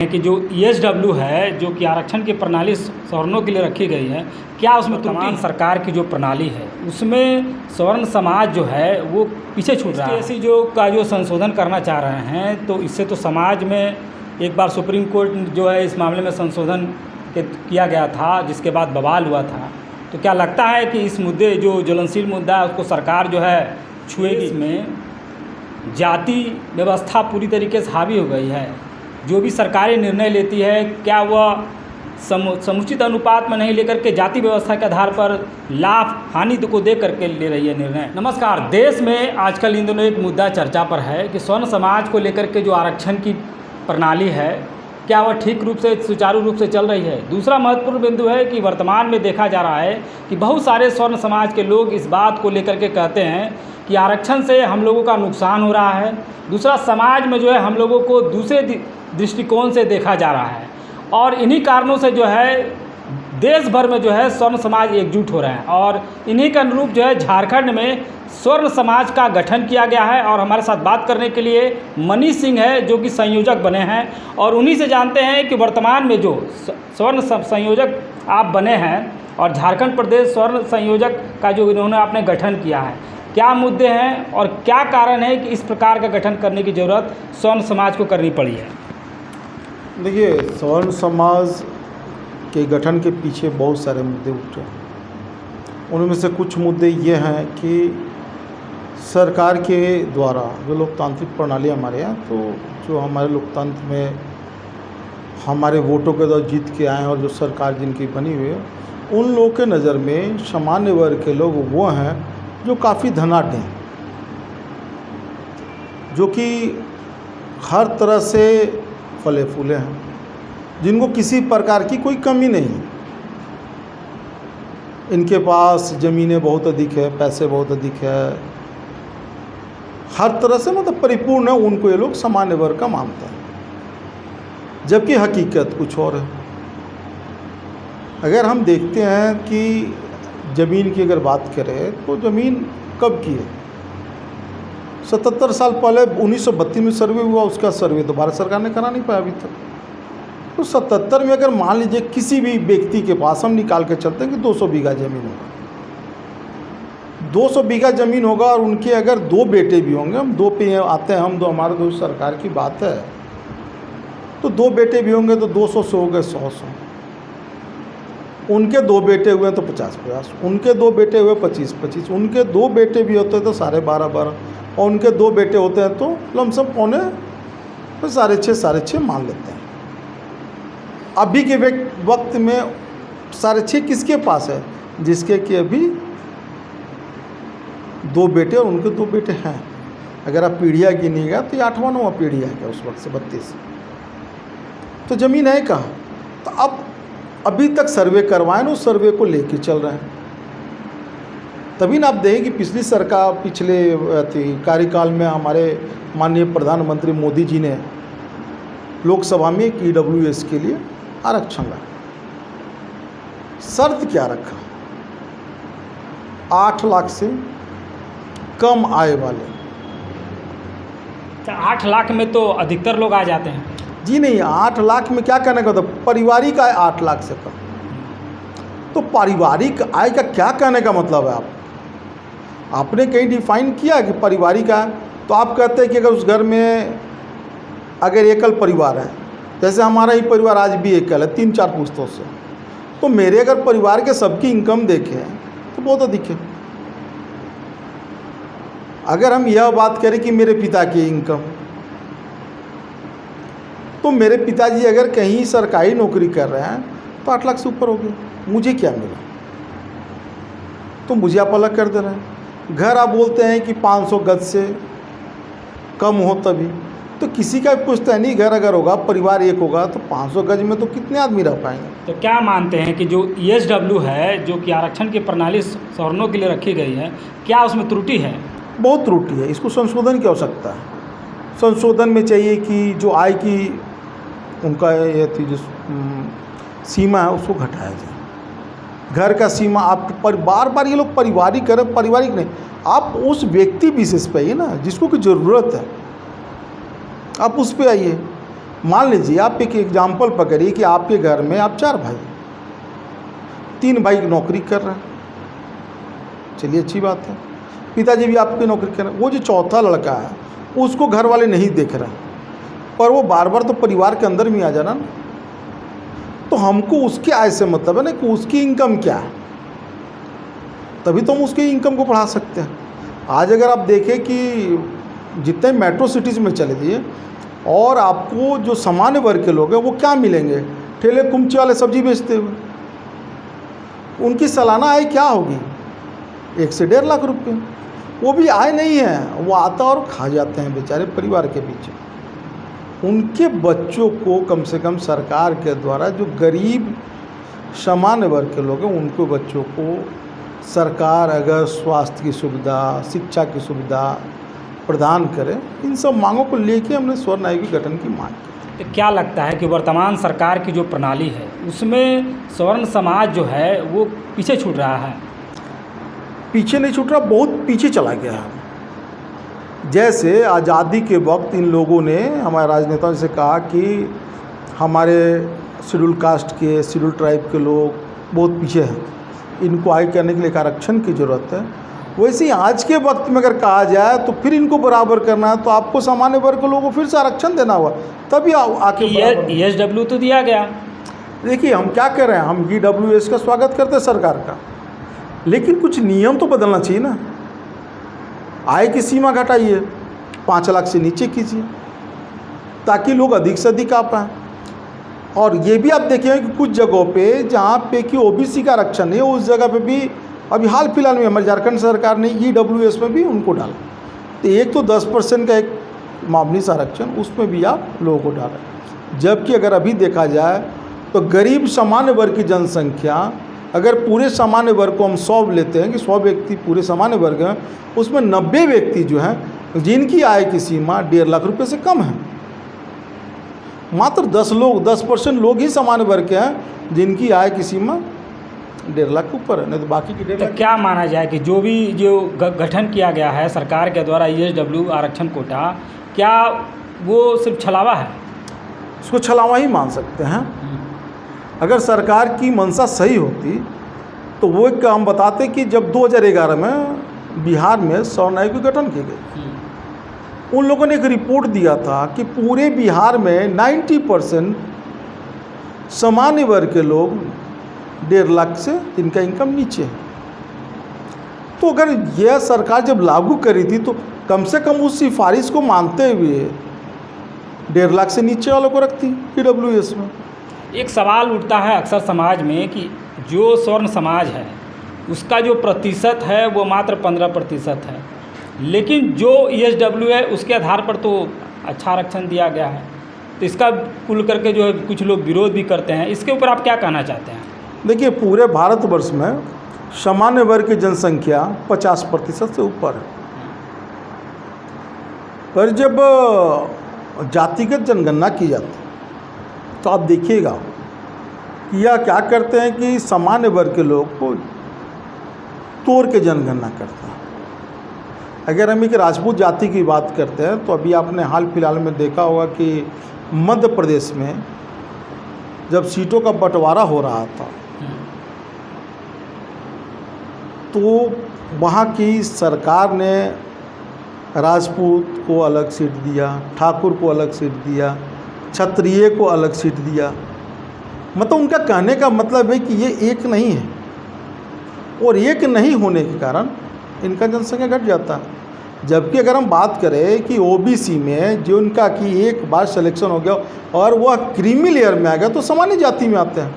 कि जो ईएसडब्ल्यू है, जो कि आरक्षण की प्रणाली सवर्णों के लिए रखी गई है, क्या उसमें तमाम सरकार की जो प्रणाली है उसमें सवर्ण समाज जो है वो पीछे छूट रहा है। ऐसी जो संशोधन करना चाह रहे हैं, तो इससे तो समाज में एक बार सुप्रीम कोर्ट जो है इस मामले में संशोधन किया गया था, जिसके बाद बवाल हुआ था। तो क्या लगता है कि इस मुद्दे जो ज्वलनशील मुद्दा है उसको सरकार जो है छुएगी? इसमें जाति व्यवस्था पूरी तरीके से हावी हो गई है। जो भी सरकारें निर्णय लेती है, क्या वह समुचित अनुपात में नहीं लेकर के जाति व्यवस्था के आधार पर लाभ हानि को देख करके ले रही है निर्णय। नमस्कार। देश में आजकल इन दोनों एक मुद्दा चर्चा पर है कि स्वर्ण समाज को लेकर के जो आरक्षण की प्रणाली है, क्या वह ठीक रूप से सुचारू रूप से चल रही है। दूसरा महत्वपूर्ण बिंदु है कि वर्तमान में देखा जा रहा है कि बहुत सारे स्वर्ण समाज के लोग इस बात को लेकर के कहते हैं कि आरक्षण से हम लोगों का नुकसान हो रहा है। दूसरा, समाज में जो है हम लोगों को दूसरे दृष्टिकोण से देखा जा रहा है, और इन्हीं कारणों से जो है देश भर में जो है स्वर्ण समाज एकजुट हो रहे हैं। और इन्हीं के अनुरूप जो है झारखंड में स्वर्ण समाज का गठन किया गया है। और हमारे साथ बात करने के लिए मनीष सिंह है, जो कि संयोजक बने हैं, और उन्हीं से जानते हैं कि वर्तमान में जो स्वर्ण संयोजक आप बने हैं और झारखंड प्रदेश स्वर्ण संयोजक का जो इन्होंने आपने गठन किया है, क्या मुद्दे हैं और क्या कारण है कि इस प्रकार का गठन करने की ज़रूरत स्वर्ण समाज को करनी पड़ी है। देखिए, स्वर्ण समाज के गठन के पीछे बहुत सारे मुद्दे उठे हैं। उनमें से कुछ मुद्दे ये हैं कि सरकार के द्वारा जो लोकतांत्रिक प्रणाली हमारे यहाँ, तो जो हमारे लोकतंत्र में हमारे वोटों के द्वारा जीत के आए हैं और जो सरकार जिनकी बनी हुई है, उन लोगों के नज़र में सामान्य वर्ग के लोग वो हैं जो काफ़ी धनाढ्य हैं, जो कि हर तरह से फले फूले हैं, जिनको किसी प्रकार की कोई कमी नहीं है। इनके पास ज़मीनें बहुत अधिक है, पैसे बहुत अधिक है, हर तरह से मतलब परिपूर्ण है। उनको ये लोग सामान्य वर्ग का मानते हैं, जबकि हकीकत कुछ और है। अगर हम देखते हैं कि ज़मीन की अगर बात करें तो ज़मीन कब की है? 77 साल पहले 1932 में सर्वे हुआ, उसका सर्वे तो भारत सरकार ने करा नहीं पाया अभी तक। तो 77 में अगर मान लीजिए किसी भी व्यक्ति के पास, हम निकाल के चलते हैं कि 200 बीघा ज़मीन होगा, 200 बीघा ज़मीन होगा, और उनके अगर 2 बेटे भी होंगे, हम 2 पे आते हैं, हम दो, हमारे दो सरकार की बात है, तो 2 बेटे भी होंगे तो 200 से हो गए 100। उनके 2 बेटे हुए तो 50-50, उनके 2 बेटे हुए 25-25, उनके 2 बेटे भी होते तो 12.5, और उनके 2 बेटे होते हैं तो लमसम पौने 6.5 मान लेते हैं। अभी के वक्त में 6.5 किसके पास है? जिसके कि अभी 2 बेटे और उनके 2 बेटे हैं। अगर आप पीढ़ियाँ गिनिएगा तो ये 8वां 9वां पीढ़ी है क्या उस वक्त से 32। तो ज़मीन है कहाँ? तो अब अभी तक सर्वे करवाएं, उस सर्वे को लेके चल रहे हैं। तभी ना आप देखें कि पिछली सरकार, पिछले कार्यकाल में हमारे माननीय प्रधानमंत्री मोदी जी ने लोकसभा में ईडब्ल्यूएस के लिए आरक्षण रखा। शर्त क्या रखा? 8 लाख से कम आय वाले। 8 लाख में तो अधिकतर लोग आ जाते हैं। जी नहीं, 8 लाख में क्या कहने का मतलब? पारिवारिक आय 8 लाख से कम। तो पारिवारिक आय का क्या कहने का मतलब है? आपने कहीं डिफाइन किया कि पारिवारिक आय? तो आप कहते हैं कि अगर उस घर में अगर एकल परिवार है, जैसे हमारा ही परिवार आज भी एकल है 3-4 पुश्तों से, तो मेरे अगर परिवार के सबकी इनकम देखें तो बहुत अधिक है। अगर हम यह बात करें कि मेरे पिता की इनकम, तो मेरे पिताजी अगर कहीं सरकारी नौकरी कर रहे हैं तो 8 लाख से ऊपर हो गया। मुझे क्या मिला? तो मुझे आप अलग कर दे रहे हैं। घर आप बोलते हैं कि 500 गज से कम हो तभी, तो किसी का पूछता है नहीं। घर अगर होगा, परिवार एक होगा, तो 500 गज में तो कितने आदमी रह पाएंगे? तो क्या मानते हैं कि जो ईएसडब्ल्यू है, जो कि आरक्षण की प्रणाली सवर्णों के लिए रखी गई है, क्या उसमें त्रुटि है? बहुत त्रुटि है। इसको संशोधन की आवश्यकता है। संशोधन में चाहिए कि जो आय की उनका ये थी जो सीमा है उसको घटाया जाए। घर का सीमा आप बार बार ये लोग पारिवारिक करें, पारिवारिक नहीं, आप उस व्यक्ति विशेष पे आइए ना जिसको की ज़रूरत है, आप उस पे आइए। मान लीजिए आप एक एग्जाम्पल पकड़िए कि आपके घर में आप 4 भाई, 3 भाई नौकरी कर रहे हैं, चलिए अच्छी बात है, पिताजी भी आपकी नौकरी कर रहे हैं। वो जो चौथा लड़का है उसको घर वाले नहीं देख रहे, पर वो बार बार तो परिवार के अंदर में आ जाना ना, तो हमको उसके आय से मतलब है ना कि उसकी इनकम क्या है, तभी तो हम उसकी इनकम को बढ़ा सकते हैं। आज अगर आप देखें कि जितने मेट्रो सिटीज़ में चले जाइए और आपको जो सामान्य वर्ग के लोग हैं वो क्या मिलेंगे, ठेले कुमचे वाले सब्जी बेचते हुए, उनकी सालाना आय क्या होगी, 1 से 1.5 लाख रुपये। वो भी आय नहीं है, वो आता और खा जाते हैं बेचारे परिवार के पीछे। उनके बच्चों को कम से कम सरकार के द्वारा, जो गरीब सामान्य वर्ग के लोग हैं उनको बच्चों को सरकार अगर स्वास्थ्य की सुविधा, शिक्षा की सुविधा प्रदान करे, इन सब मांगों को लेके हमने स्वर्ण आयोग के गठन की मांग की। तो क्या लगता है कि वर्तमान सरकार की जो प्रणाली है उसमें स्वर्ण समाज जो है वो पीछे छूट रहा है? पीछे नहीं छूट रहा, बहुत पीछे चला गया है। जैसे आज़ादी के वक्त इन लोगों ने, हमारे राजनेताओं से कहा कि हमारे शेड्यूल कास्ट के, शेड्यूल ट्राइब के लोग बहुत पीछे हैं, इनको आगे करने के लिए एक आरक्षण की ज़रूरत है। वैसे ही आज के वक्त में अगर कहा जाए तो फिर इनको बराबर करना है, तो आपको सामान्य वर्ग के लोगों को फिर से आरक्षण देना हुआ, तभी आके ESW तो दिया गया। देखिए हम क्या कर रहे हैं, हम EWS का स्वागत करते हैं सरकार का, लेकिन कुछ नियम तो बदलना चाहिए ना। आय की सीमा घटाइए, 5 लाख से नीचे कीजिए ताकि लोग अधिक से अधिक आ पाएँ। और ये भी आप देखेंगे कि कुछ जगहों पे जहाँ पे कि OBC का आरक्षण नहीं है, उस जगह पे भी अभी हाल फिलहाल में हमारी झारखंड सरकार ने EWS में भी उनको डाला। तो एक तो 10% का एक मामूली सा आरक्षण, उसमें भी आप लोगों को डालें। जबकि अगर अभी देखा जाए तो गरीब सामान्य वर्ग की जनसंख्या, अगर पूरे सामान्य वर्ग को हम 100 लेते हैं कि 100 व्यक्ति पूरे सामान्य वर्ग हैं, उसमें 90 व्यक्ति जो हैं जिनकी आय की सीमा 1.5 लाख रुपये से कम है। मात्र 10% लोग ही सामान्य वर्ग के हैं जिनकी आय की सीमा 1.5 लाख के ऊपर है, नहीं तो बाकी की 1.5 लाख। तो क्या माना जाए कि जो गठन किया गया है सरकार के द्वारा ESW आरक्षण कोटा, क्या वो सिर्फ छलावा है? उसको छलावा ही मान सकते हैं। अगर सरकार की मंशा सही होती तो वो एक हम बताते कि जब 2011 में बिहार में स्वर्ण आयोग की गठन की गई, उन लोगों ने एक रिपोर्ट दिया था कि पूरे बिहार में 90% सामान्य वर्ग के लोग 1.5 लाख से जिनका इनकम नीचे है। तो अगर यह सरकार जब लागू करी थी तो कम से कम उस सिफारिश को मानते हुए 1.5 लाख से नीचे वालों को रखती EWS में। एक सवाल उठता है अक्सर समाज में कि जो स्वर्ण समाज है उसका जो प्रतिशत है वो मात्र 15% है, लेकिन जो ESW है उसके आधार पर तो अच्छा आरक्षण दिया गया है। तो इसका कुल करके जो है कुछ लोग विरोध भी करते हैं, इसके ऊपर आप क्या कहना चाहते हैं? देखिए पूरे भारतवर्ष में सामान्य वर्ग की जनसंख्या 50% से ऊपर है, पर जब जातिगत जनगणना की जाती तो आप देखिएगा कि यह क्या करते हैं कि सामान्य वर्ग के लोग को तोड़ के जनगणना करते हैं। अगर हम एक राजपूत जाति की बात करते हैं तो अभी आपने हाल फिलहाल में देखा होगा कि मध्य प्रदेश में जब सीटों का बंटवारा हो रहा था तो वहाँ की सरकार ने राजपूत को अलग सीट दिया, ठाकुर को अलग सीट दिया, क्षत्रिय को अलग सीट दिया। मतलब उनका कहने का मतलब है कि ये एक नहीं है, और एक नहीं होने के कारण इनका जनसंख्या घट जाता है। जबकि अगर हम बात करें कि OBC में जो उनका कि एक बार सिलेक्शन हो गया और वह क्रीमी लेयर में आ गया तो सामान्य जाति में आते हैं,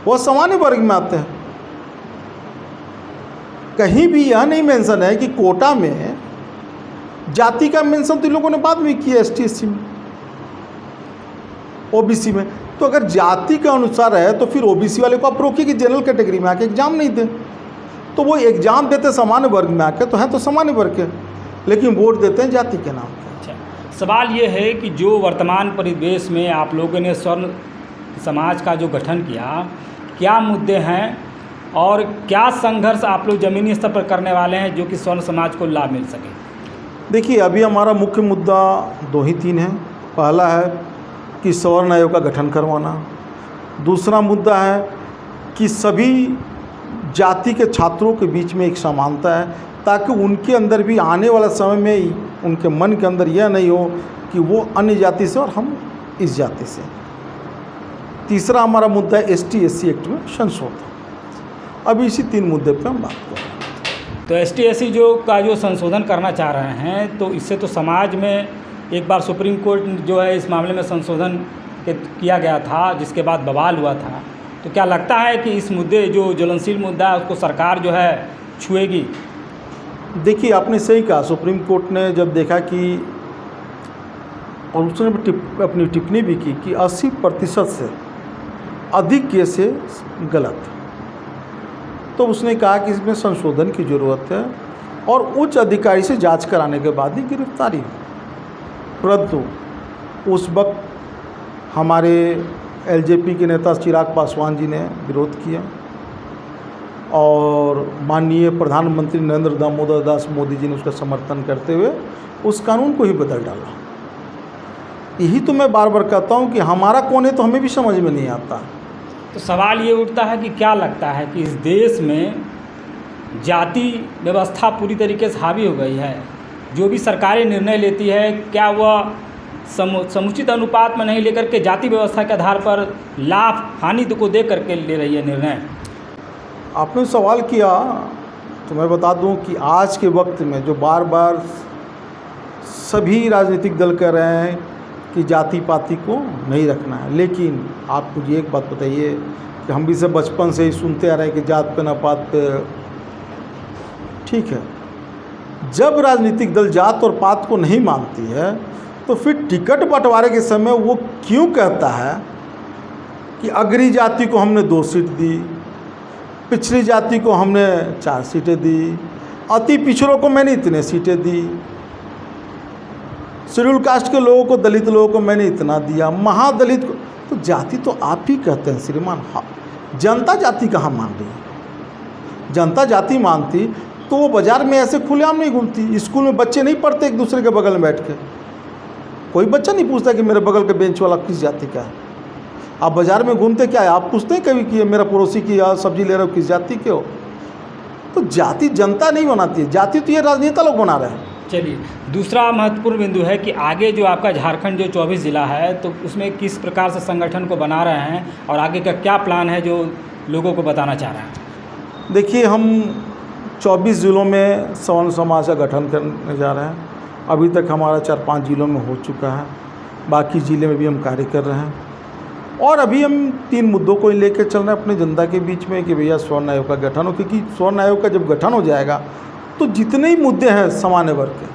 वह सामान्य वर्ग में आते हैं। कहीं भी यह नहीं मेंशन है कि कोटा में जाति का मेंशन तो इन लोगों ने बाद में किया ST SC में, OBC में। तो अगर जाति के अनुसार है तो फिर OBC वाले को आप रोकिए कि जनरल कैटेगरी में आके एग्जाम नहीं दें, तो वो एग्जाम देते सामान्य वर्ग में आके तो हैं तो सामान्य वर्ग के, लेकिन वोट देते हैं जाति के नाम पर। अच्छा, सवाल ये है कि जो वर्तमान परिवेश में आप लोगों ने स्वर्ण समाज का जो गठन किया, क्या मुद्दे हैं और क्या संघर्ष आप लोग ज़मीनी स्तर पर करने वाले हैं जो कि स्वर्ण समाज को लाभ मिल सके? देखिए अभी हमारा मुख्य मुद्दा 2 ही 3 है। पहला है कि सवर्ण आयोग का गठन करवाना। दूसरा मुद्दा है कि सभी जाति के छात्रों के बीच में एक समानता है, ताकि उनके अंदर भी आने वाला समय में उनके मन के अंदर यह नहीं हो कि वो अन्य जाति से और हम इस जाति से। तीसरा हमारा मुद्दा है ST SC एक्ट में संशोधन। अभी इसी 3 मुद्दे पे हम बात कर रहे हैं। तो ST SC जो संशोधन करना चाह रहे हैं, तो इससे तो समाज में एक बार सुप्रीम कोर्ट जो है इस मामले में संशोधन किया गया था, जिसके बाद बवाल हुआ था। तो क्या लगता है कि इस मुद्दे जो ज्वलनशील मुद्दा है उसको सरकार जो है छुएगी? देखिए, आपने सही कहा। सुप्रीम कोर्ट ने जब देखा कि, और उसने अपनी टिप्पणी भी की कि 80% से अधिक केस है गलत, तो उसने कहा कि इसमें संशोधन की ज़रूरत है और उच्च अधिकारी से जांच कराने के बाद ही गिरफ्तारी हो। परंतु उस वक्त हमारे LJP के नेता चिराग पासवान जी ने विरोध किया और माननीय प्रधानमंत्री नरेंद्र दामोदर दास मोदी जी ने उसका समर्थन करते हुए उस कानून को ही बदल डाला। यही तो मैं बार बार कहता हूँ कि हमारा कौन है तो हमें भी समझ में नहीं आता। तो सवाल ये उठता है कि क्या लगता है कि इस देश में जाति व्यवस्था पूरी तरीके से हावी हो गई है? जो भी सरकारें निर्णय लेती है, क्या वह समुचित अनुपात में नहीं लेकर के जाति व्यवस्था के आधार पर लाभ हानि को दे करके ले रही है निर्णय? आपने सवाल किया तो मैं बता दूं कि आज के वक्त में जो बार बार सभी राजनीतिक दल कह रहे हैं कि जाति पाति को नहीं रखना है, लेकिन आप मुझे एक बात बताइए कि हम भी से बचपन से ही सुनते आ रहे हैं कि जात पे ना पात पे। ठीक है, जब राजनीतिक दल जात और पात को नहीं मानती है तो फिर टिकट बंटवारे के समय वो क्यों कहता है कि अग्रणी जाति को हमने 2 सीट दी, पिछड़ी जाति को हमने 4 सीटें दी, अति पिछड़ों को मैंने इतने सीटें दी, शेड्यूल कास्ट के लोगों को, दलित लोगों को मैंने इतना दिया, महादलित को। तो जाति तो आप ही कहते हैं श्रीमान। हाँ, जनता जाति कहाँ मान रही है? जनता जाति मानती तो वो बाज़ार में ऐसे खुलेआम नहीं घूमती। स्कूल में बच्चे नहीं पढ़ते एक दूसरे के बगल में बैठ के, कोई बच्चा नहीं पूछता कि मेरे बगल के बेंच वाला किस जाति का है। आप बाज़ार में घूमते क्या है, आप पूछते हैं कभी कि मेरा पड़ोसी की सब्जी ले रहे हो किस जाति के हो? तो जाति जनता नहीं बनाती है, जाति तो ये राजनेता लोग बना रहे हैं। चलिए, दूसरा महत्वपूर्ण बिंदु है कि आगे जो आपका झारखंड जो 24 ज़िला है, तो उसमें किस प्रकार से संगठन को बना रहे हैं और आगे का क्या प्लान है जो लोगों को बताना चाह रहे हैं? देखिए, हम 24 ज़िलों में सवर्ण समाज का गठन करने जा रहे हैं। अभी तक हमारा 4-5 ज़िलों में हो चुका है, बाकी ज़िले में भी हम कार्य कर रहे हैं। और अभी हम 3 मुद्दों को लेकर चल रहे हैं अपने जनता के बीच में कि भैया स्वर्ण आयोग का गठन हो, क्योंकि स्वर्ण आयोग का जब गठन हो जाएगा तो जितने ही मुद्दे हैं सामान्य वर्ग के,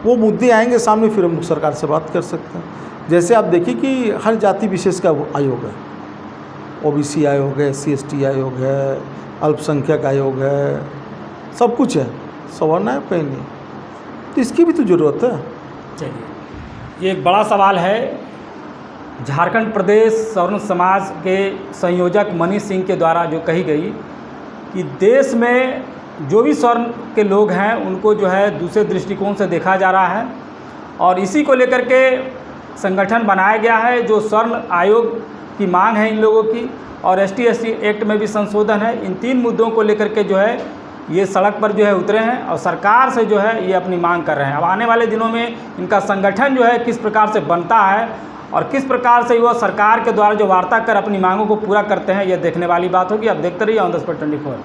वो मुद्दे आएंगे सामने, फिर हम सरकार से बात कर सकते हैं। जैसे आप देखिए कि हर जाति विशेष का आयोग है, OBC आयोग है, SC ST आयोग है, अल्पसंख्यक आयोग है, सब कुछ है, सवर्ण आयोग कहीं नहीं। तो इसकी भी तो ज़रूरत है। चलिए, ये एक बड़ा सवाल है। झारखंड प्रदेश सवर्ण समाज के संयोजक मनीष सिंह के द्वारा जो कही गई कि देश में जो भी स्वर्ण के लोग हैं उनको जो है दूसरे दृष्टिकोण से देखा जा रहा है, और इसी को लेकर के संगठन बनाया गया है। जो स्वर्ण आयोग की मांग है इन लोगों की, और ST SC एक्ट में भी संशोधन है। इन 3 मुद्दों को लेकर के जो है ये सड़क पर जो है उतरे हैं और सरकार से जो है ये अपनी मांग कर रहे हैं। अब आने वाले दिनों में इनका संगठन जो है किस प्रकार से बनता है और किस प्रकार से वो सरकार के द्वारा जो वार्ता कर अपनी मांगों को पूरा करते हैं, यह देखने वाली बात होगी। अब देखते रहिए ऑन द स्पॉट 24।